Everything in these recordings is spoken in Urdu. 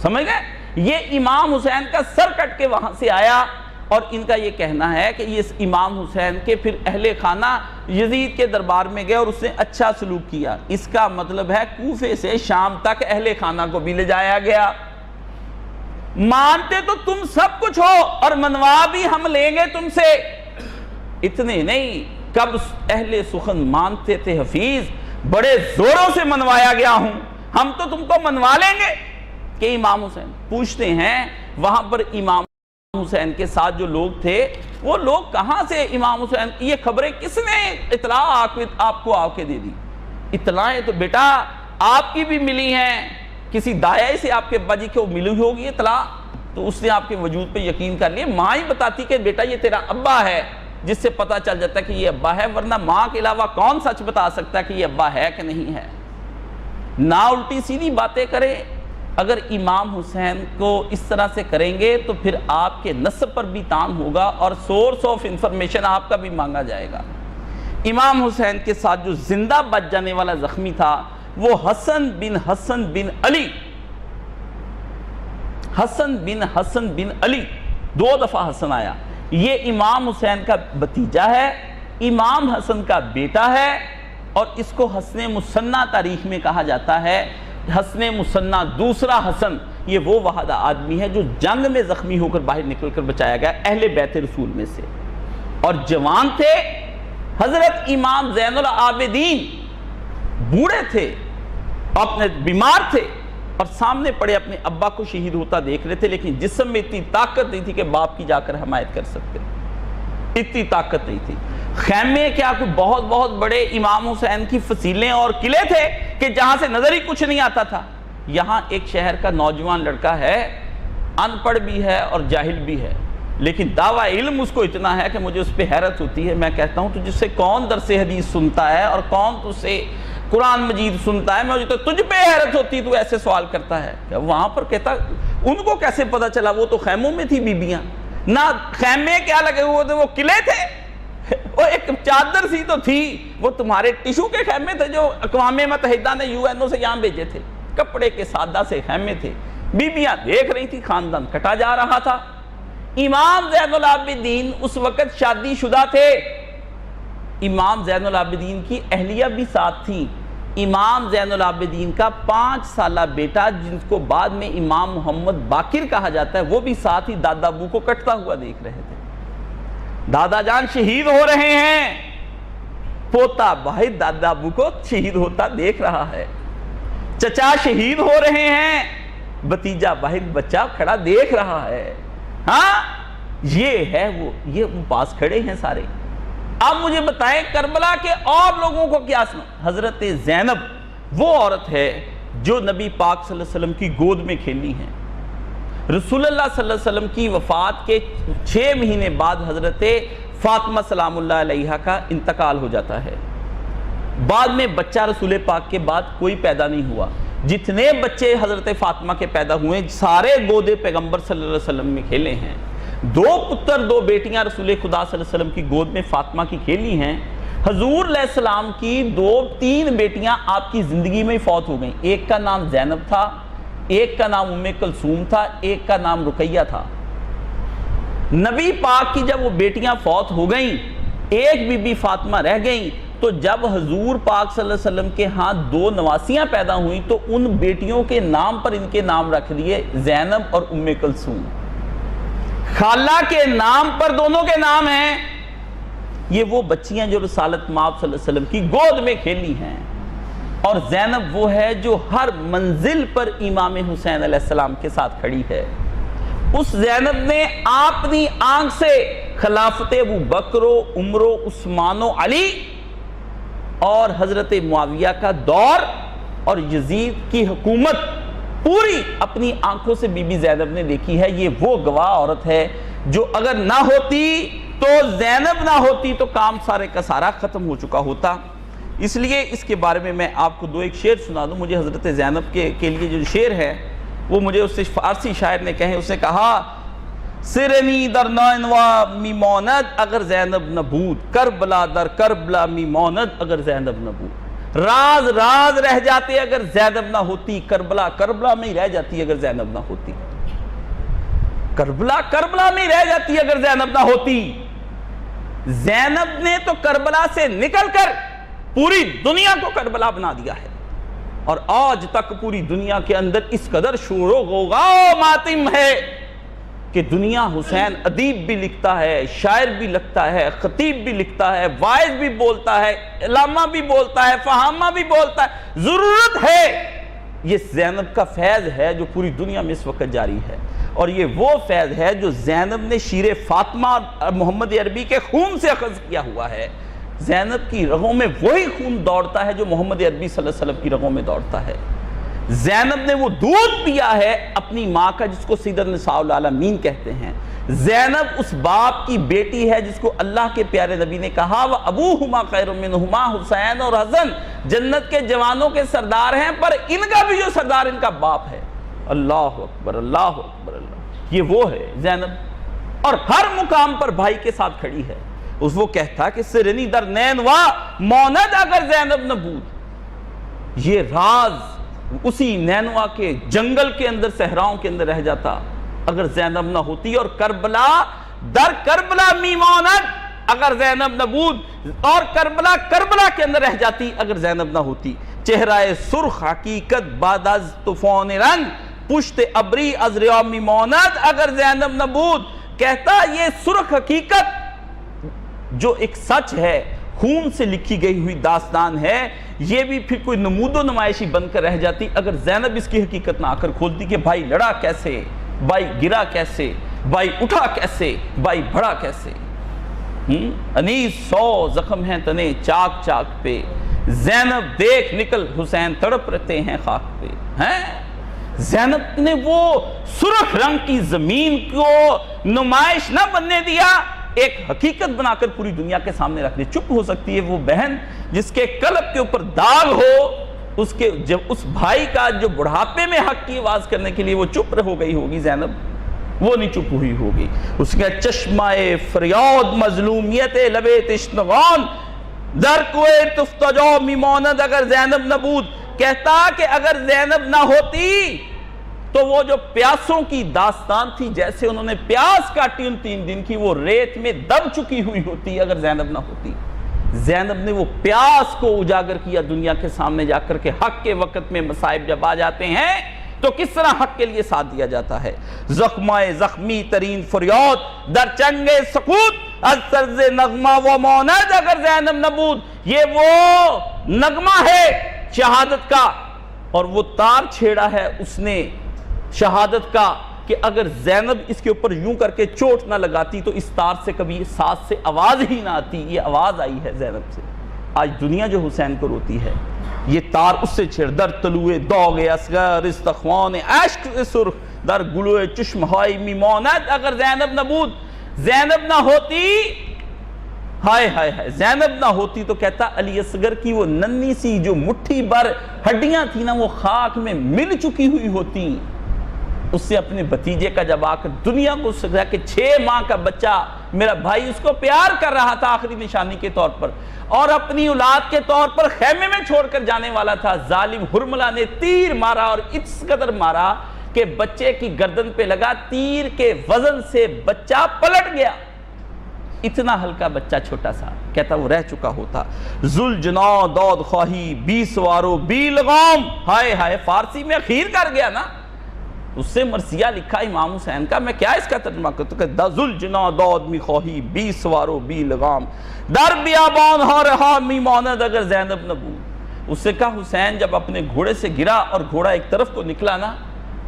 سمجھ گئے؟ یہ امام حسین کا سر کٹ کے وہاں سے آیا، اور ان کا یہ کہنا ہے کہ یہ امام حسین کے پھر اہل خانہ یزید کے دربار میں گئے اور اس نے اچھا سلوک کیا۔ اس کا مطلب ہے کوفے سے شام تک اہل خانہ کو بھی لے جایا گیا۔ مانتے تو تم سب کچھ ہو اور منوا بھی ہم لیں گے تم سے، اتنے نہیں، کب اہل سخن مانتے تھے حفیظ، بڑے زوروں سے منوایا گیا ہوں، ہم تو تم کو منوا لیں گے کہ امام حسین۔ پوچھتے ہیں وہاں پر امام حسین کے ساتھ جو لوگ تھے وہ لوگ کہاں سے امام حسین، یہ خبریں کس نے اطلاع آپ کو آ کے دے دی؟ اطلاعیں تو بیٹا آپ کی بھی ملی ہیں، کسی داعی سے آپ کے ابا جی کو ملی ہوگی اطلاع، تو اس نے آپ کے وجود پہ یقین کر لیا۔ ماں ہی بتاتی کہ بیٹا یہ تیرا ابا ہے، جس سے پتہ چل جاتا ہے کہ یہ ابا ہے، ورنہ ماں کے علاوہ کون سچ بتا سکتا ہے کہ یہ ابا ہے کہ نہیں ہے؟ نہ الٹی سیدھی باتیں کرے۔ اگر امام حسین کو اس طرح سے کریں گے تو پھر آپ کے نسب پر بھی تان ہوگا اور سورس آف انفارمیشن آپ کا بھی مانگا جائے گا۔ امام حسین کے ساتھ جو زندہ بچ جانے والا زخمی تھا وہ حسن بن علی، 2 دفعہ حسن آیا۔ یہ امام حسین کا بھتیجا ہے، امام حسن کا بیٹا ہے، اور اس کو حسن مثنیٰ تاریخ میں کہا جاتا ہے۔ حسن مثنیٰ دوسرا حسن، یہ وہ واحدہ آدمی ہے جو جنگ میں زخمی ہو کر باہر نکل کر بچایا گیا اہل بیت رسول میں سے، اور جوان تھے۔ حضرت امام زین العابدین بوڑھے تھے، اپنے بیمار تھے، اور سامنے پڑے اپنے ابا کو شہید ہوتا دیکھ رہے تھے، لیکن جسم میں اتنی طاقت نہیں تھی کہ باپ کی جا کر حمایت کر سکتے، اتنی طاقت نہیں تھی۔ خیمے کیا کوئی بہت بہت بڑے امام حسین کی فصیلیں اور قلعے تھے کہ جہاں سے نظر ہی کچھ نہیں آتا تھا؟ یہاں ایک شہر کا نوجوان لڑکا ہے، ان پڑھ بھی ہے اور جاہل بھی ہے، لیکن دعویٰ علم اس کو اتنا ہے کہ مجھے اس پہ حیرت ہوتی ہے۔ میں کہتا ہوں تجھ سے کون درس حدیث سنتا ہے اور کون تجھ سے قرآن مجید سنتا ہے؟ مجھے تو تجھ پہ حیرت ہوتی تو ایسے سوال کرتا ہے۔ وہاں پر کہتا ان کو کیسے پتا چلا؟ وہ تو خیموں میں تھی بیبیاں، نہ خیمے کیا لگے ہوئے تھے، وہ قلعے تھے، وہ ایک چادر سی تو تھی، وہ تمہارے ٹیشو کے خیمے تھے جو اقوام متحدہ نے UN سے یہاں بھیجے تھے، کپڑے کے سادہ سے خیمے تھے، بیبیاں دیکھ رہی تھی، خاندان کٹا جا رہا تھا۔ امام زین العابدین اس وقت شادی شدہ تھے، امام زین العابدین کی اہلیہ بھی ساتھ تھی۔ امام زین العابدین کا 5 سالہ بیٹا جن کو بعد میں امام محمد باقر کہا جاتا ہے، وہ بھی ساتھ ہی دادا ابو کو کٹتا ہوا دیکھ رہے تھے۔ دادا جان شہید ہو رہے ہیں، پوتا بھائی دادا ابو کو شہید ہوتا دیکھ رہا ہے، چچا شہید ہو رہے ہیں، بھتیجا بھائی بچہ کھڑا دیکھ رہا ہے۔ ہاں یہ وہ پاس کھڑے ہیں سارے۔ اب مجھے بتائیں کربلا کے اور لوگوں کو کیا سنا؟ حضرت زینب وہ عورت ہے جو نبی پاک صلی اللہ علیہ وسلم کی گود میں کھیلی ہیں۔ رسول اللہ صلی اللہ علیہ وسلم کی وفات کے 6 مہینے بعد حضرت فاطمہ سلام اللہ علیہا کا انتقال ہو جاتا ہے۔ بعد میں بچہ رسول پاک کے بعد کوئی پیدا نہیں ہوا۔ جتنے بچے حضرت فاطمہ کے پیدا ہوئے سارے گود پیغمبر صلی اللہ علیہ وسلم میں کھیلے ہیں۔ 2 پتر 2 بیٹیاں رسول خدا صلی اللہ علیہ وسلم کی گود میں فاطمہ کی کھیلی ہیں۔ حضور علیہ السلام کی 2-3 بیٹیاں آپ کی زندگی میں فوت ہو گئیں۔ ایک کا نام زینب تھا، ایک کا نام ام کلثوم تھا، ایک کا نام رقیہ تھا۔ نبی پاک کی جب وہ بیٹیاں فوت ہو گئیں، ایک بی بی فاطمہ رہ گئیں، تو جب حضور پاک صلی اللہ علیہ وسلم کے ہاں 2 نواسیاں پیدا ہوئیں تو ان بیٹیوں کے نام پر ان کے نام رکھ دیے زینب اور ام کلثوم۔ خالہ کے نام پر دونوں کے نام ہیں۔ یہ وہ بچیاں جو رسالت مآب صلی اللہ علیہ وسلم کی گود میں کھیلی ہیں، اور زینب وہ ہے جو ہر منزل پر امام حسین علیہ السلام کے ساتھ کھڑی ہے۔ اس زینب نے اپنی آنکھ سے خلافت ابو بکر و عمر و عثمان و علی اور حضرت معاویہ کا دور اور یزید کی حکومت پوری اپنی آنکھوں سے بی بی زینب نے دیکھی ہے۔ یہ وہ گواہ عورت ہے جو اگر نہ ہوتی تو زینب نہ ہوتی تو کام سارے کا سارا ختم ہو چکا ہوتا۔ اس لیے اس کے بارے میں آپ کو 2 شعر سنا دوں۔ مجھے حضرت زینب کے لیے جو شعر ہے وہ مجھے اس سے فارسی شاعر نے کہے، اس نے کہا سرنی در نینوا میموند اگر زینب نہ بود، کربلا در کربلا میموند اگر زینب نہ بود۔ راز راز رہ جاتے اگر زینب نہ ہوتی، کربلا کربلا میں ہی رہ جاتی اگر زینب نہ ہوتی، کربلا کربلا میں ہی رہ جاتی اگر زینب نہ ہوتی۔ زینب نے تو کربلا سے نکل کر پوری دنیا کو کربلا بنا دیا ہے، اور آج تک پوری دنیا کے اندر اس قدر شور و غوغا و ماتم ہے کہ دنیا حسین ادیب بھی لکھتا ہے، شاعر بھی لکھتا ہے، خطیب بھی لکھتا ہے، واعظ بھی بولتا ہے، علامہ بھی بولتا ہے، فہامہ بھی بولتا ہے۔ ضرورت ہے، یہ زینب کا فیض ہے جو پوری دنیا میں اس وقت جاری ہے، اور یہ وہ فیض ہے جو زینب نے شیر فاطمہ محمد عربی کے خون سے اخذ کیا ہوا ہے۔ زینب کی رگوں میں وہی خون دوڑتا ہے جو محمد عربی صلی اللہ علیہ وسلم کی رگوں میں دوڑتا ہے۔ زینب نے وہ دودھ پیا ہے اپنی ماں کا جس کو سیدۃ نساء العالمین کہتے ہیں۔ زینب اس باپ کی بیٹی ہے جس کو اللہ کے پیارے نبی نے کہا وَأَبُوهُمَا خَيْرٌ مِّنْهُمَا، حسین اور حسن جنت کے جوانوں کے سردار ہیں، پر ان کا بھی جو سردار ان کا باپ ہے۔ اللہ اکبر اللہ اکبر اللہ، یہ وہ ہے زینب، اور ہر مقام پر بھائی کے ساتھ کھڑی ہے۔ اس وہ کہتا کہ سرنی در نینوا موند اگر زینب نہ بود، یہ راز اسی نینوا کے جنگل کے اندر صحراؤں کے اندر رہ جاتا اگر زینب نہ ہوتی، اور کربلا در کربلا می موند اگر زینب نہ بود، اور کربلا کربلا کے اندر رہ جاتی اگر زینب نہ ہوتی۔ چہرہ سرخ حقیقت بعد از طوفان رنگ، پشت ابری از ریاض می موند اگر زینب نہ بود۔ کہتا یہ سرخ حقیقت جو ایک سچ ہے، خون سے لکھی گئی ہوئی داستان ہے، یہ بھی پھر کوئی نمود و نمائشی بن کر رہ جاتی اگر زینب اس کی حقیقت نہ آ کر کھولتی کہ بھائی لڑا کیسے، بھائی گرا کیسے، بھائی اٹھا کیسے، بھائی بڑھا کیسے۔ انیس 100 زخم ہیں تنے چاک چاک پہ، زینب دیکھ نکل حسین تڑپ رہتے ہیں خاک پہ۔ زینب نے وہ سرخ رنگ کی زمین کو نمائش نہ بننے دیا، ایک حقیقت بنا کر پوری دنیا کے سامنے رکھ دی۔ چپ ہو سکتی ہے وہ بہن جس کے قلب کے اوپر داغ ہو، اس بھائی کا جو بڑھاپے میں حق کی آواز کرنے کے لیے وہ چپ ہو گئی ہوگی، زینب وہ نہیں چپ ہوئی ہوگی۔ اس کا چشمہ فریاد مظلومیت لبے تشنگان در کوئے تفتجا می ماند اگر زینب نہ بود۔ کہتا کہ اگر زینب نہ ہوتی تو وہ جو پیاسوں کی داستان تھی، جیسے انہوں نے پیاس کاٹی ان 3 دن کی، وہ ریت میں دب چکی ہوئی ہوتی اگر زینب نہ ہوتی۔ زینب نے وہ پیاس کو اجاگر کیا دنیا کے سامنے جا کر کے حق کے وقت میں مصائب جب آ جاتے ہیں تو کس طرح حق کے لیے ساتھ دیا جاتا ہے۔ زخمائے زخمی ترین فریاد در چنگ سقوط از سرز نغمہ و موند اگر زینب نہ بود۔ یہ وہ نغمہ ہے شہادت کا، اور وہ تار چھیڑا ہے اس نے شہادت کا کہ اگر زینب اس کے اوپر یوں کر کے چوٹ نہ لگاتی تو اس تار سے کبھی ساتھ سے آواز ہی نہ آتی۔ یہ آواز آئی ہے زینب سے۔ آج دنیا جو حسین کو روتی ہے، یہ تار اس سے چھیڑ در طلوع داغ اصغر استخوان عشق سرخ در گلوئے چشم ہائی می ماند اگر زینب نہ بود۔ زینب نہ ہوتی، ہائے ہائے ہائے، زینب نہ ہوتی تو کہتا علی اصغر کی وہ ننھی سی جو مٹھی بھر ہڈیاں تھی نا، وہ خاک میں مل چکی ہوئی ہوتی۔ اس سے اپنے بھتیجے کا جب آ کر دنیا کو سکھا کہ 6 ماہ کا بچہ میرا بھائی اس کو پیار کر رہا تھا آخری نشانی کے طور پر، اور اپنی اولاد کے طور پر خیمے میں چھوڑ کر جانے والا تھا، ظالم ہرملہ نے تیر مارا، اور اس قدر مارا کہ بچے کی گردن پہ لگا، تیر کے وزن سے بچہ پلٹ گیا۔ اتنا ہلکا بچہ چھوٹا سا، کہتا وہ رہ چکا ہوتا۔ ذوالجنا داد خواہی بی سوارو بی لغام، ہائے ہائے، فارسی میں اخیر کر گیا نا، اس سے مرثیہ لکھا امام حسین کا، میں کیا اس کا ترجمہ کرتا کہ ذوالجنا داد می خواہی بی سوارو بی لغام در بیابان ہا رہا می ماند اگر زینب نہ بود۔ اس سے کہا حسین جب اپنے گھوڑے سے گرا اور گھوڑا ایک طرف کو نکلا نا،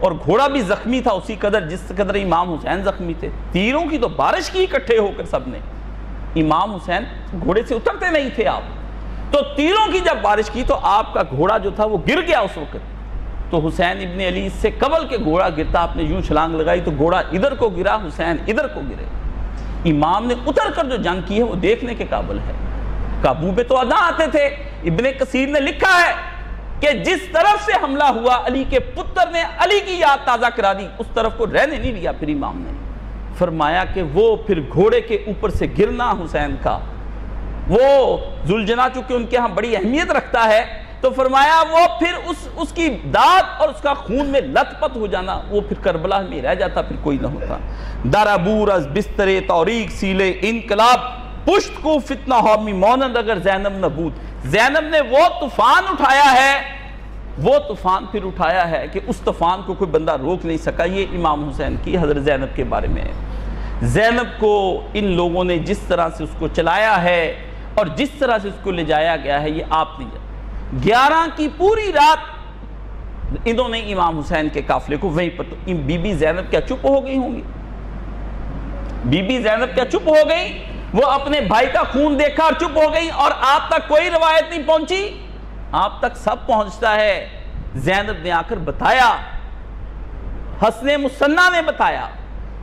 اور گھوڑا بھی زخمی تھا اسی قدر جس قدر امام حسین زخمی تھے، تیروں کی تو بارش کی اکٹھے ہو کر سب نے، امام حسین گھوڑے سے اترتے نہیں تھے آپ، تو تیروں کی جب بارش کی تو آپ کا گھوڑا جو تھا وہ گر گیا اس وقت۔ تو حسین ابن علی سے قبل کے گھوڑا گرتا، آپ نے یوں چھلانگ لگائی تو گھوڑا ادھر کو گرا، حسین ادھر کو گرے۔ امام نے اتر کر جو جنگ کی ہے وہ دیکھنے کے قابل ہے۔ قابو پہ تو ادا آتے تھے۔ ابن کثیر نے لکھا ہے کہ جس طرف سے حملہ ہوا علی کے پتر نے علی کی یاد تازہ کرا دی، اس طرف کو رہنے نہیں دیا۔ پھر امام نے فرمایا کہ وہ پھر گھوڑے کے اوپر سے گرنا حسین کا، وہ ذوالجناح چونکہ ان کے ہاں بڑی اہمیت رکھتا ہے، تو فرمایا وہ پھر اس کی داد اور اس کا خون میں لت پت ہو جانا، وہ پھر کربلا میں رہ جاتا، پھر کوئی نہ ہوتا۔ در عبور از بستر توریق سیلے انقلاب، پشت کو فتنہ ہومی مونند اگر زینب نہ بود۔ زینب نے وہ طوفان اٹھایا ہے، وہ طوفان پھر اٹھایا ہے کہ اس طوفان کو کوئی بندہ روک نہیں سکا۔ یہ امام حسین کی حضرت زینب کے بارے میں ہے۔ زینب کو ان لوگوں نے جس طرح سے اس کو چلایا ہے اور جس طرح سے اس کو لے جایا گیا ہے، یہ آپ نہیں جانا۔ 11 کی پوری رات انہوں نے امام حسین کے قافلے کو وہیں پر، تو بی بی زینب کیا چپ ہو گئی ہوں گی؟ بی بی زینب کیا چپ ہو گئی؟ وہ اپنے بھائی کا خون دیکھا اور چپ ہو گئی، اور آپ تک کوئی روایت نہیں پہنچی؟ آپ تک سب پہنچتا ہے۔ زینب نے آ کر بتایا، حسن مثنیٰ نے بتایا،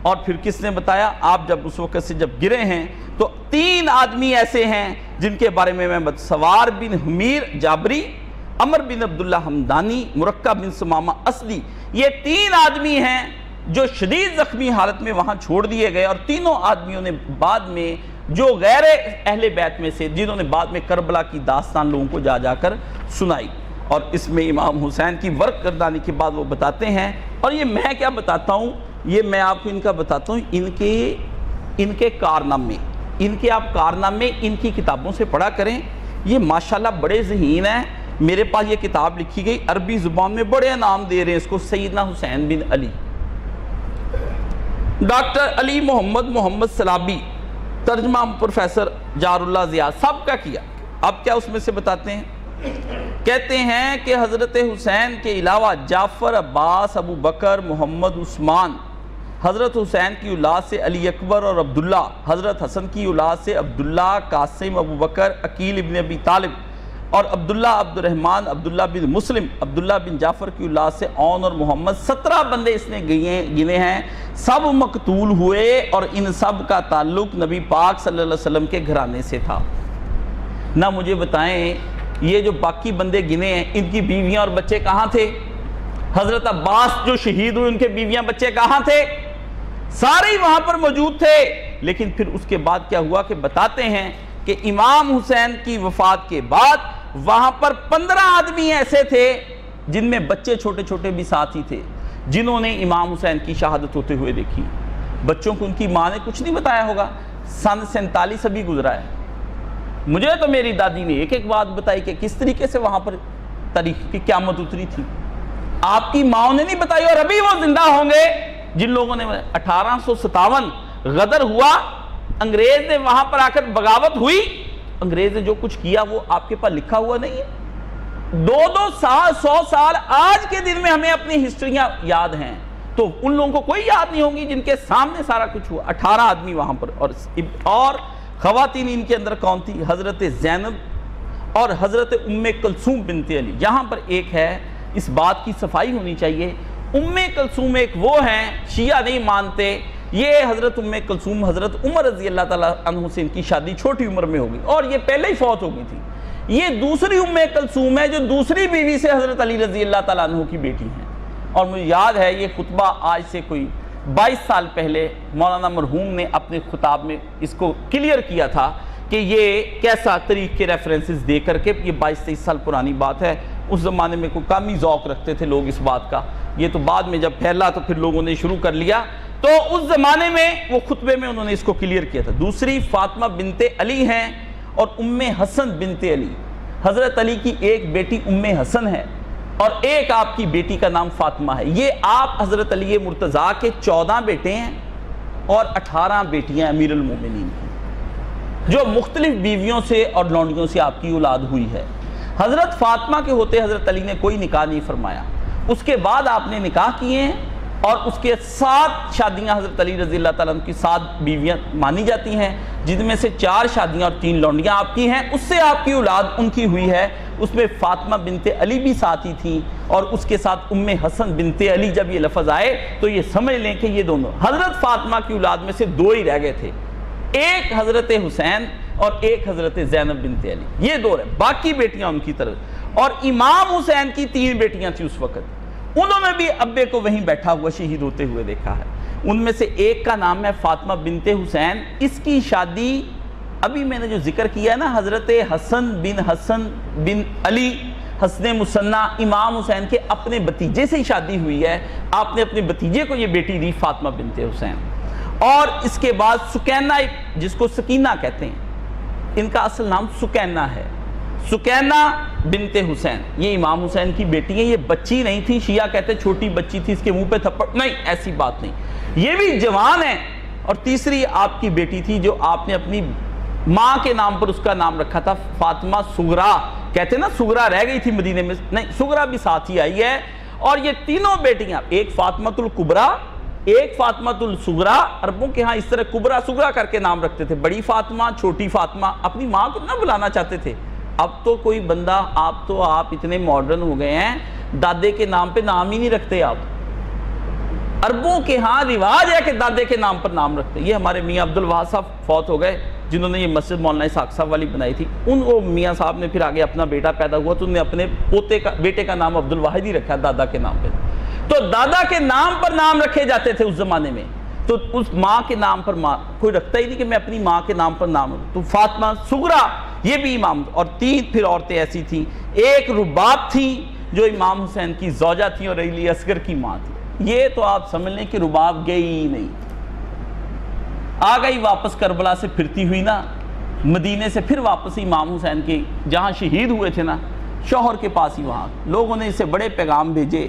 اور پھر کس نے بتایا؟ آپ جب اس وقت سے جب گرے ہیں تو 3 آدمی ایسے ہیں جن کے بارے میں سوار بن حمیر جابری، عمر بن عبداللہ حمدانی، مرکہ بن سمامہ اسدی، یہ 3 آدمی ہیں جو شدید زخمی حالت میں وہاں چھوڑ دیے گئے، اور تینوں آدمیوں نے بعد میں جو غیر اہل بیت میں سے، جنہوں نے بعد میں کربلا کی داستان لوگوں کو جا جا کر سنائی، اور اس میں امام حسین کی ورق گردانی کے بعد وہ بتاتے ہیں، اور یہ میں کیا بتاتا ہوں، یہ میں آپ کو ان کا بتاتا ہوں، ان کے کارنامے، ان کے آپ کارنامے ان کی کتابوں سے پڑھا کریں۔ یہ ماشاءاللہ بڑے ذہین ہیں۔ میرے پاس یہ کتاب لکھی گئی عربی زبان میں، بڑے نام دے رہے ہیں اس کو، سیدنا حسین بن علی، ڈاکٹر علی محمد سلابی، ترجمہ پروفیسر جار اللہ ضیاء، سب کا کیا۔ اب کیا اس میں سے بتاتے ہیں؟ کہتے ہیں کہ حضرت حسین کے علاوہ جعفر، عباس، ابو بکر، محمد، عثمان، حضرت حسین کی اولاد سے علی اکبر اور عبداللہ، حضرت حسن کی اولاد سے عبداللہ، قاسم، ابو بکر، عقیل ابن ابی طالب، اور عبداللہ عبد الرحمن، عبداللہ بن مسلم، عبداللہ بن جعفر کی اولاد سے اون اور محمد، 17 بندے اس نے گنے ہیں، سب مقتول ہوئے، اور ان سب کا تعلق نبی پاک صلی اللہ علیہ وسلم کے گھرانے سے تھا۔ نہ مجھے بتائیں یہ جو باقی بندے گنے ہیں ان کی بیویاں اور بچے کہاں تھے؟ حضرت عباس جو شہید ہوئے ان کے بیویاں بچے کہاں تھے؟ سارے وہاں پر موجود تھے۔ لیکن پھر اس کے بعد کیا ہوا کہ بتاتے ہیں کہ امام حسین کی وفات کے بعد وہاں پر 15 آدمی ایسے تھے جن میں بچے چھوٹے چھوٹے بھی ساتھی تھے، جنہوں نے امام حسین کی شہادت ہوتے ہوئے دیکھی۔ بچوں کو ان کی ماں نے کچھ نہیں بتایا ہوگا۔ سن 47 ابھی گزرا ہے۔ مجھے تو میری دادی نے ایک ایک بات بتائی کہ کس طریقے سے وہاں پر تاریخ کی قیامت اتری تھی۔ آپ کی ماں نے نہیں بتائی، اور ابھی وہ زندہ ہوں گے جن لوگوں نے 1857 غدر ہوا، انگریز نے وہاں پر آ کر بغاوت ہوئی، انگریز نے جو کچھ کیا وہ آپ کے پاس لکھا ہوا نہیں ہے؟ 2 سال 100 سال آج کے دن میں ہمیں اپنی ہسٹریاں یاد ہیں، تو ان لوگوں کو کوئی یاد نہیں ہوگی جن کے سامنے سارا کچھ ہوا۔ 18 آدمی وہاں پر، اور خواتین ان کے اندر کون تھی؟ حضرت زینب اور حضرت ام کلثوم بنت علی۔ یہاں پر ایک ہے، اس بات کی صفائی ہونی چاہیے، ام کلثوم ایک وہ ہیں، شیعہ نہیں مانتے، یہ حضرت ام کلثوم حضرت عمر رضی اللہ تعالیٰ عنہ سے ان کی شادی چھوٹی عمر میں ہو گئی، اور یہ پہلے ہی فوت ہو گئی تھی۔ یہ دوسری ام کلثوم ہے جو دوسری بیوی سے حضرت علی رضی اللہ تعالیٰ عنہ کی بیٹی ہیں، اور مجھے یاد ہے یہ خطبہ آج سے کوئی 22 سال پہلے مولانا مرحوم نے اپنے خطاب میں اس کو کلیئر کیا تھا کہ یہ کیسا طریق کے ریفرنسز دے کر کے، یہ 22-23 سال پرانی بات ہے۔ اس زمانے میں کوئی کمی ذوق رکھتے تھے لوگ اس بات کا، یہ تو بعد میں جب پھیلا تو پھر لوگوں نے شروع کر لیا، تو اس زمانے میں وہ خطبے میں انہوں نے اس کو کلیئر کیا تھا۔ دوسری فاطمہ بنت علی ہیں، اور ام حسن بنت علی، حضرت علی کی ایک بیٹی ام حسن ہے، اور ایک آپ کی بیٹی کا نام فاطمہ ہے۔ یہ آپ حضرت علی مرتضیٰ کے 14 بیٹے ہیں اور 18 بیٹیاں امیر المومنین کی، جو مختلف بیویوں سے اور لونڈیوں سے آپ کی اولاد ہوئی ہے۔ حضرت فاطمہ کے ہوتے حضرت علی نے کوئی نکاح نہیں فرمایا، اس کے بعد آپ نے نکاح کیے ہیں، اور اس کے 7 شادیاں حضرت علی رضی اللہ تعالیٰ عنہ کی 7 بیویاں مانی جاتی ہیں، جن میں سے 4 شادیاں اور 3 لونڈیاں آپ کی ہیں، اس سے آپ کی اولاد ان کی ہوئی ہے۔ اس میں فاطمہ بنت علی بھی ساتھی تھیں، اور اس کے ساتھ ام حسن بنت علی۔ جب یہ لفظ آئے تو یہ سمجھ لیں کہ یہ دونوں حضرت فاطمہ کی اولاد میں سے 2 ہی رہ گئے تھے، ایک حضرت حسین اور ایک حضرت زینب بنت علی، یہ 2 رہے، باقی بیٹیاں ان کی طرف۔ اور امام حسین کی 3 بیٹیاں تھیں اس وقت، انہوں نے بھی ابے کو وہیں بیٹھا ہوا شہید ہوتے ہوئے دیکھا ہے۔ ان میں سے ایک کا نام ہے فاطمہ بنت حسین، اس کی شادی ابھی میں نے جو ذکر کیا ہے نا، حضرت حسن بن علی حسن مثنی امام حسین کے اپنے بھتیجے سے ہی شادی ہوئی ہے. آپ نے اپنے بھتیجے کو یہ بیٹی دی فاطمہ بنت حسین. اور اس کے بعد سکینہ، جس کو سکینہ کہتے ہیں، ان کا اصل نام سکینہ ہے. سکینہ بنت حسین یہ امام حسین کی بیٹی ہے. یہ بچی نہیں تھی، شیعہ کہتے چھوٹی بچی تھی، اس کے منہ پہ تھپڑ، نہیں ایسی بات نہیں، یہ بھی جوان ہے. اور تیسری آپ کی بیٹی تھی جو آپ نے اپنی ماں کے نام پر اس کا نام رکھا تھا فاطمہ صغریٰ. کہتے ہیں نا صغریٰ رہ گئی تھی مدینے میں، نہیں صغریٰ بھی ساتھ ہی آئی ہے. اور یہ تینوں بیٹیاں، ایک فاطمۃ الکبریٰ، ایک فاطمۃ الصغریٰ، عربوں کے ہاں اس طرح کبریٰ صغریٰ کر کے نام رکھتے تھے، بڑی فاطمہ چھوٹی فاطمہ، اپنی ماں کو نہ بلانا چاہتے تھے. اب تو کوئی بندہ، آپ اتنے ماڈرن ہو گئے ہیں، دادے کے نام پہ نام ہی نہیں رکھتے. آپ عربوں کے ہاں رواج ہے کہ دادے کے نام پر نام رکھتے. یہ ہمارے میاں عبد الواحد صاحب فوت ہو گئے جنہوں نے یہ مسجد مولانا اسحاق صاحب والی بنائی تھی. وہ میاں صاحب نے پھر آگے اپنا بیٹا پیدا ہوا تو انہوں نے اپنے بیٹے کا نام عبد الواحد ہی رکھا دادا کے نام پہ. تو دادا کے نام پر نام رکھے جاتے تھے اس زمانے میں. تو اس ماں کے نام پر کوئی رکھتا ہی نہیں کہ میں اپنی ماں کے نام پر نام رکھوں. تو فاطمہ صغریٰ یہ بھی امام. اور تین پھر عورتیں ایسی تھیں. ایک رباب تھی جو امام حسین کی زوجہ تھی اور علی اصغر کی ماں تھی. یہ تو آپ سمجھ لیں کہ رباب گئی ہی نہیں، آ گئی واپس کربلا سے پھرتی ہوئی نا، مدینے سے پھر واپس امام حسین کے جہاں شہید ہوئے تھے نا، شوہر کے پاس ہی. وہاں لوگوں نے اسے بڑے پیغام بھیجے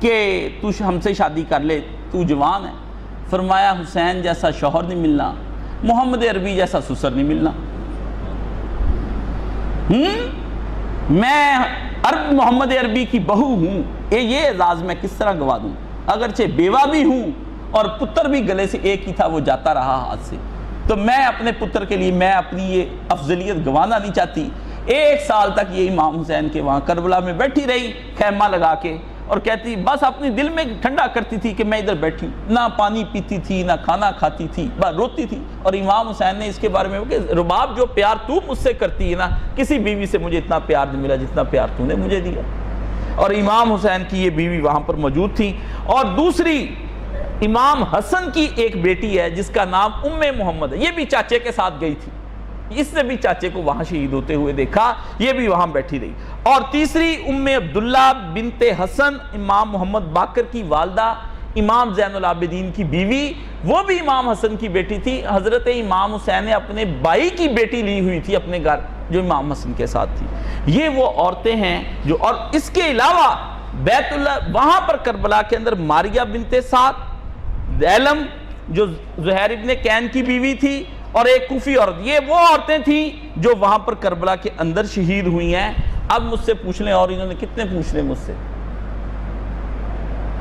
کہ تو ہم سے شادی کر لے، تو جوان ہے. فرمایا حسین جیسا شوہر نہیں ملنا، محمد عربی جیسا سسر نہیں ملنا. میں محمد عربی کی بہو ہوں، یہ اعزاز میں کس طرح گوا دوں؟ اگرچہ بیوہ بھی ہوں اور پتر بھی گلے سے ایک ہی تھا، وہ جاتا رہا ہاتھ سے. تو میں اپنے پتر کے لیے میں اپنی یہ افضلیت گوانا نہیں چاہتی. 1 سال تک یہ امام حسین کے وہاں کربلا میں بیٹھی رہی خیمہ لگا کے، اور کہتی بس اپنی دل میں ٹھنڈا کرتی تھی کہ میں ادھر بیٹھی، نہ پانی پیتی تھی نہ کھانا کھاتی تھی، بس روتی تھی. اور امام حسین نے اس کے بارے میں کہ رباب جو پیار تو مجھ سے کرتی ہے نا، کسی بیوی سے مجھے اتنا پیار نہیں ملا جتنا پیار تو نے مجھے دیا. اور امام حسین کی یہ بیوی وہاں پر موجود تھی. اور دوسری امام حسن کی ایک بیٹی ہے جس کا نام ام محمد ہے، یہ بھی چاچے کے ساتھ گئی تھی. اس نے بھی چاچے کو وہاں شہید ہوتے ہوئے دیکھا، یہ بھی وہاں بیٹھی رہی. اور تیسری ام عبداللہ بنت حسن، امام محمد باقر کی والدہ، امام زین العابدین کی بیوی، وہ بھی امام حسن کی بیٹی تھی. حضرت امام حسین نے اپنے بھائی کی بیٹی لی ہوئی تھی اپنے گھر، جو امام حسن کے ساتھ تھی. یہ وہ عورتیں ہیں جو، اور اس کے علاوہ بیت اللہ وہاں پر کربلا کے اندر ماریہ بنت سعد، دیلم جو زہیر ابن کین کی بیوی تھی، اور ایک کوفی عورت. یہ وہ عورتیں تھیں جو وہاں پر کربلا کے اندر شہید ہوئی ہیں. اب مجھ سے پوچھ لیں، اور انہوں نے کتنے پوچھ لیں مجھ سے،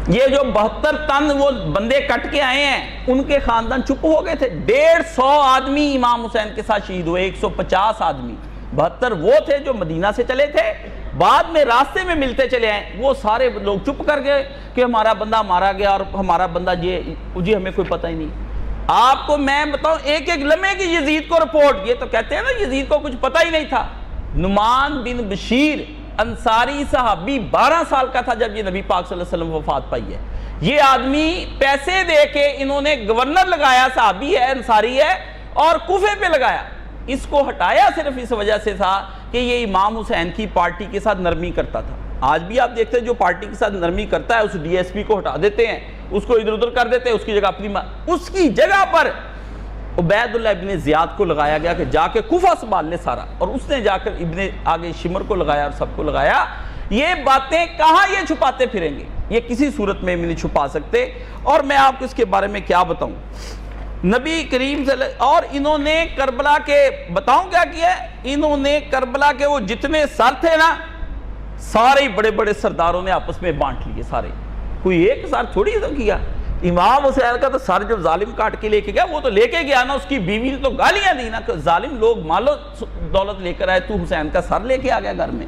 یہ جو 72 تن وہ بندے کٹ کے آئے ہیں، ان کے خاندان چپ ہو گئے تھے. 150 آدمی امام حسین کے ساتھ شہید ہوئے، 150 آدمی. 72 وہ تھے جو مدینہ سے چلے تھے، بعد میں راستے میں ملتے چلے آئے. وہ سارے لوگ چپ کر گئے کہ ہمارا بندہ مارا گیا اور ہمارا بندہ جی ہمیں کوئی پتہ ہی نہیں. آپ کو میں بتاؤں ایک ایک لمحے کی یزید کو رپورٹ، یہ تو کہتے ہیں نا یزید کو کچھ پتہ ہی نہیں تھا. نعمان بن بشیر انصاری صحابی 12 سال کا تھا جب یہ نبی پاک صلی اللہ علیہ وسلم وفات پائی ہے. یہ آدمی پیسے دے کے انہوں نے گورنر لگایا، صحابی ہے انصاری ہے، اور کوفے پہ لگایا. اس کو ہٹایا صرف اس وجہ سے تھا کہ یہ امام حسین کی پارٹی کے ساتھ نرمی کرتا تھا. آج بھی آپ دیکھتے ہیں جو پارٹی کے ساتھ نرمی کرتا ہے اس ڈی ایس پی کو ہٹا دیتے ہیں، اس کو ادھر ادھر کر دیتے ہیں، اس کی جگہ اس کی جگہ پر عبید اللہ ابن زیاد کو لگایا گیا کہ جا کے کوفہ سنبھال لے سارا، اور اس نے جا کر ابن آگے شمر کو لگایا اور سب کو لگایا. یہ باتیں کہاں یہ چھپاتے پھریں گے؟ یہ کسی صورت میں نہیں چھپا سکتے. اور میں آپ کو اس کے بارے میں کیا بتاؤں، نبی کریم صلی اللہ، اور انہوں نے کربلا کے بتاؤں کیا کیا ہے، انہوں نے کربلا کے وہ جتنے سر تھے نا، سارے بڑے بڑے سرداروں نے آپس میں بانٹ لیے سارے. کوئی ایک سر تھوڑی تو کیا. امام حسین کا تو سر جو ظالم کاٹ کے لے کے گیا وہ تو لے کے گیا نا، اس کی بیوی نے تو گالیاں دی نا کہ ظالم لوگ مال و دولت لے کر آئے، تو حسین کا سر لے کے آ گیا گھر میں.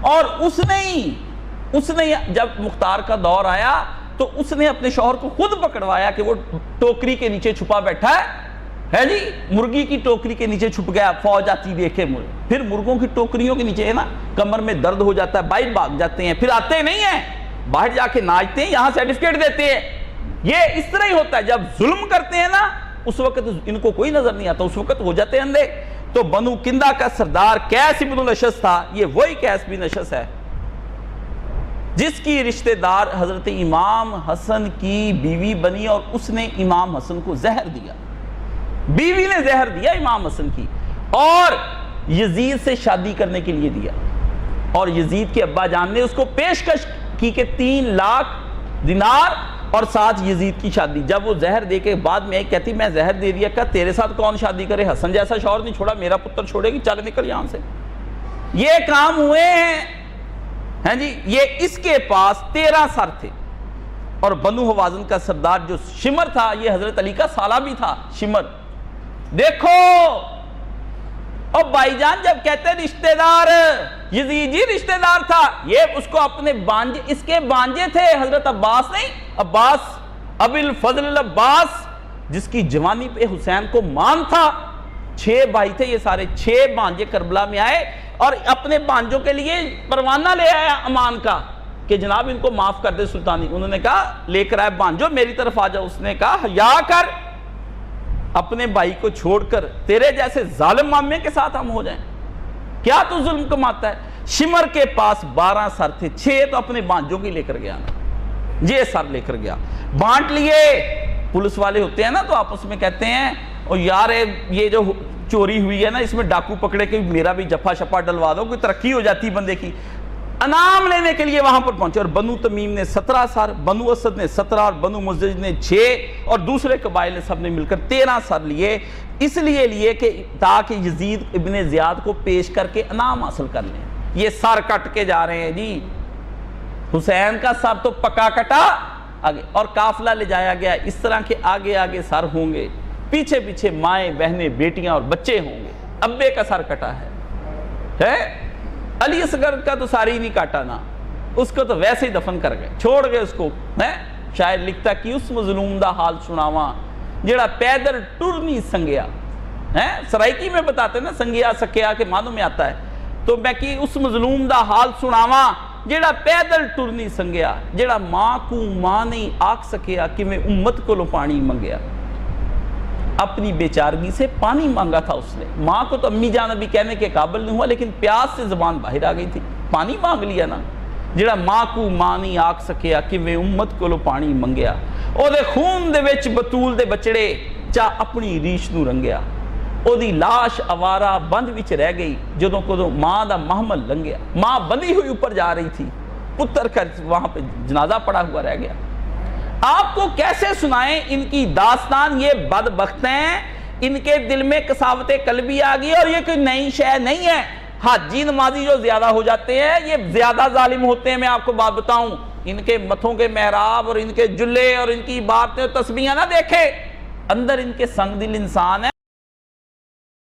اور اس نے جب مختار کا دور آیا تو اس نے اپنے شوہر کو خود پکڑوایا کہ وہ ٹوکری کے نیچے چھپا بیٹھا ہے جی، مرغی کی ٹوکری کے نیچے چھپ گیا. فوج آتی دیکھے، پھر مرغوں کی ٹوکریوں کے نیچے ہے نا کمر میں درد ہو جاتا ہے، باہر بھاگ جاتے ہیں، پھر آتے نہیں ہیں، باہر جا کے ناچتے ہیں، یہاں سرٹیفکیٹ دیتے ہیں. یہ اس طرح ہی ہوتا ہے، جب ظلم کرتے ہیں نا اس وقت ان کو کوئی نظر نہیں آتا، اس وقت ہو جاتے ہیں اندھے. تو بنو کندہ کا سردار قیس ابن الاشس تھا، یہ وہی قیس بن اشس ہے جس کی رشتہ دار حضرت امام حسن کی بیوی بنی اور اس نے امام حسن کو زہر دیا، بیوی نے زہر دیا امام حسن کی، اور یزید سے شادی کرنے کے لیے دیا، اور یزید کے ابا جان نے اس کو پیشکش کی کہ 3 لاکھ دینار اور ساتھ یزید کی شادی۔ جب وہ زہر دے کے بعد میں کہتی میں زہر دے دیا، کہ تیرے ساتھ کون شادی کرے، حسن جیسا شوہر نہیں چھوڑا، میرا پتر چھوڑے گی، چل نکل یہاں سے۔ یہ کام ہوئے ہیں جی، یہ اس کے پاس 13 سر تھے، اور بنو حوازن کا سردار جو شمر تھا، یہ حضرت علی کا سالہ بھی تھا شمر۔ دیکھو اور بھائی جان جب کہتے ہیں رشتہ دار، یزید جی رشتہ دار تھا، یہ اس کو اپنے بانجے، اس کے بانجے تھے، حضرت عباس نہیں، عباس ابی الفضل العباس، جس کی جوانی پہ حسین کو مان تھا۔ 6 بھائی تھے یہ سارے، 6 بانجے کربلا میں آئے اور اپنے بانجوں کے لیے پروانہ لے آیا امان کا کہ جناب ان کو معاف کر دے سلطانی۔ انہوں نے کہا لے کر آئے بانجو میری طرف آ جاؤ۔ اس نے کہا حیا کر، اپنے بھائی کو چھوڑ کر تیرے جیسے ظالم مامے کے ساتھ ہم ہو جائیں، کیا تو ظلم کماتا ہے۔ شمر کے پاس 12 سر تھے، 6 تو اپنے بانجوں کی لے کر گیا، یہ سر لے کر گیا، بانٹ لیے۔ پولیس والے ہوتے ہیں نا تو آپس میں کہتے ہیں اور یار یہ جو چوری ہوئی ہے نا اس میں ڈاکو پکڑے کہ میرا بھی جفا شپا ڈلوا دو، کوئی ترقی ہو جاتی بندے کی۔ انعام لینے کے لیے وہاں پر پہنچے، اور بنو تمیم نے 17 سر، بنو اسد نے 17 اور بنو مزدج نے 6 اور دوسرے قبائل نے سب نے مل کر 13 سر لیے، اس لیے کہ تاکہ یزید ابن زیاد کو پیش کر کے انعام حاصل کر لیں۔ یہ سر کٹ کے جا رہے ہیں جی، حسین کا سر تو پکا کٹا آگے، اور قافلہ لے جایا گیا، اس طرح کے آگے آگے سر ہوں گے، پیچھے پیچھے مائیں بہنیں بیٹیاں اور بچے ہوں گے۔ ابے کا سر کٹا ہے، علی اصغر کا تو ساری نہیں کاٹا نا، اس کو تو ویسے ہی دفن کر گئے، چھوڑ گئے اس کو۔ شاعر لکھتا کہ اس مظلوم دا حال سناواں جڑا پیدل ٹر نہیں سنگیا، سرائکی میں بتاتے نا سنگیا سکیا کے معنوں میں آتا ہے، تو میں کہ اس مظلوم دا حال سناواں جڑا پیدل ٹر نہیں سنگیا، جڑا ماں کو ماں نہیں آکھ سکیا کہ میں امت کو لو پانی منگیا۔ اپنی بیچارگی سے پانی مانگا تھا اس نے، ماں کو تو امی جان ابھی کہنے کے قابل نہیں ہوا، لیکن پیاس سے زبان باہر آ گئی تھی، پانی مانگ لیا نا۔ جڑا ماں کو ماں نہیں آکھ سکیا کہ میں امت کو لو پانی منگیا، او دے خون دے وچ بطول دے بچڑے چا اپنی ریش نو رنگیا، او دی لاش آوارہ بند وچ رہ گئی جدوں کدوں ماں دا محمل لنگیا۔ ماں بندی ہوئی اوپر جا رہی تھی، پتر کا وہاں پہ جنازہ پڑا ہوا رہ گیا۔ آپ کو کیسے سنائیں ان کی داستان، یہ بدبخت ہیں، ان کے دل میں قساوت قلبی آ گئی، اور یہ کوئی نئی شے نہیں ہے۔ حاجی نمازی جو زیادہ ہو جاتے ہیں یہ زیادہ ظالم ہوتے ہیں۔ میں آپ کو بات بتاؤں، ان کے متھوں کے محراب اور ان کے جلے اور ان کی باتیں تسبیحاں نہ دیکھے، اندر ان کے سنگ دل انسان ہے۔